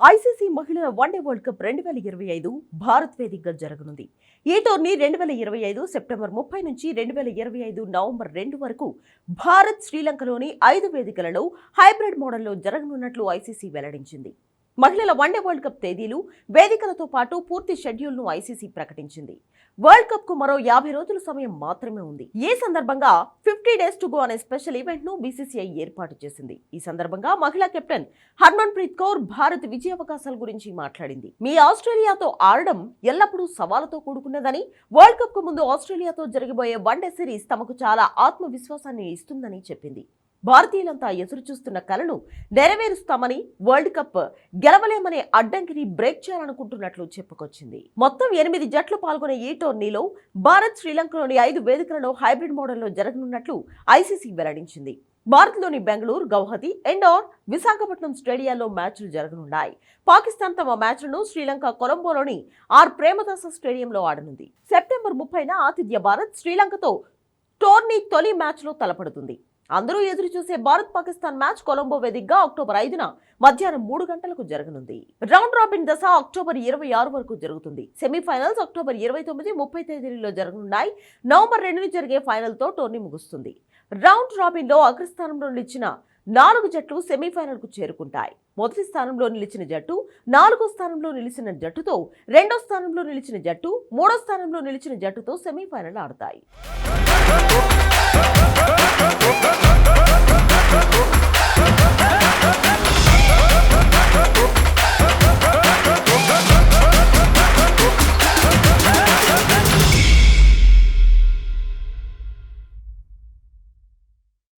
ICC మహిళల one day world cup 2025 Bharat వేదికగా జరగనుంది. ఈ టోర్నీ 2025 సెప్టెంబర్ 30 నుంచి 2025 నవంబర్ 2 వరకు భారత్, శ్రీలంకలోని 5 వేదికలలో హైబ్రిడ్ మోడల్లో జరగనున్నట్లు ఐసీసీ వెల్లడించింది. మహిళల వన్డే వరల్డ్ కప్ తేదీలు, వేదికలతో పాటు పూర్తి షెడ్యూల్ను ఐసీసీ ప్రకటించింది. వరల్డ్ కప్ కు మరో 50 రోజుల సమయం మాత్రమే ఉంది. ఈ సందర్భంగా 50 డేస్ టు గో అనే స్పెషల్ ఈవెంట్ ను బీసీసీఐ ఏర్పాటు చేసింది. ఈ సందర్భంగా మహిళా కెప్టెన్ హర్మన్ప్రీత్ కౌర్ భారత్ విజయావకాశాల గురించి మాట్లాడింది. మీ ఆస్ట్రేలియాతో ఆడడం ఎల్లప్పుడూ సవాలుతో కూడుకున్నదని, వరల్డ్ కప్ కు ముందు ఆస్ట్రేలియాతో జరగబోయే వన్డే సిరీస్ తమకు చాలా ఆత్మవిశ్వాసాన్ని ఇస్తుందని చెప్పింది. భారతీయులంతా ఎదురుచూస్తున్న కలను నెరవేరుస్తామని, వరల్డ్ కప్ గెలవలేమనే అడ్డంకిని బ్రేక్ చేయాలనుకుంటున్నట్లు చెప్పుకొచ్చింది. మొత్తం 8 జట్లు పాల్గొనే ఈ టోర్నీలో భారత్, శ్రీలంకలోని 5 వేదికలలో హైబ్రిడ్ మోడల్లో జరగనున్నట్లు ఐసీసీ వెల్లడించింది. భారత్లోని బెంగళూరు, గౌహతి, ఇండోర్, విశాఖపట్నం స్టేడియాల్లో మ్యాచ్లు జరగనున్నాయి. పాకిస్తాన్ తమ మ్యాచ్లను శ్రీలంక కొలంబోలోని ఆర్ ప్రేమదాస స్టేడియంలో ఆడనుంది. సెప్టెంబర్ 30న ఆతిథ్య భారత్ శ్రీలంకతో టోర్నీ తొలి మ్యాచ్లో తలపడుతుంది. అందరూ ఎదురు చూసే భారత్ పాకిస్తాన్ మ్యాచ్ కొలంబో వేదికగా అక్టోబర్ 5న మధ్యాహ్నం 3 గంటలకు జరగనుంది. రౌండ్ రాబిన్ దశ అక్టోబర్ 26 వరకు జరుగుతుంది. సెమీఫైనల్స్ అక్టోబర్ 29, 30 తేదీల్లో జరగనున్నాయి. నవంబర్ 2న జరిగే ఫైనల్ తో టోర్నీ ముగుస్తుంది. రౌండ్ రాబిన్ లో అగ్రస్థానంలో నిలిచిన 4 జట్లు సెమీఫైనల్ కు చేరుకుంటాయి. మొదటి స్థానంలో నిలిచిన జట్టు, 4వ స్థానంలో నిలిచిన జట్టుతో, 2వ స్థానంలో నిలిచిన జట్టు, 3వ స్థానంలో నిలిచిన జట్టుతో సెమీఫైనల్ ఆడతాయి.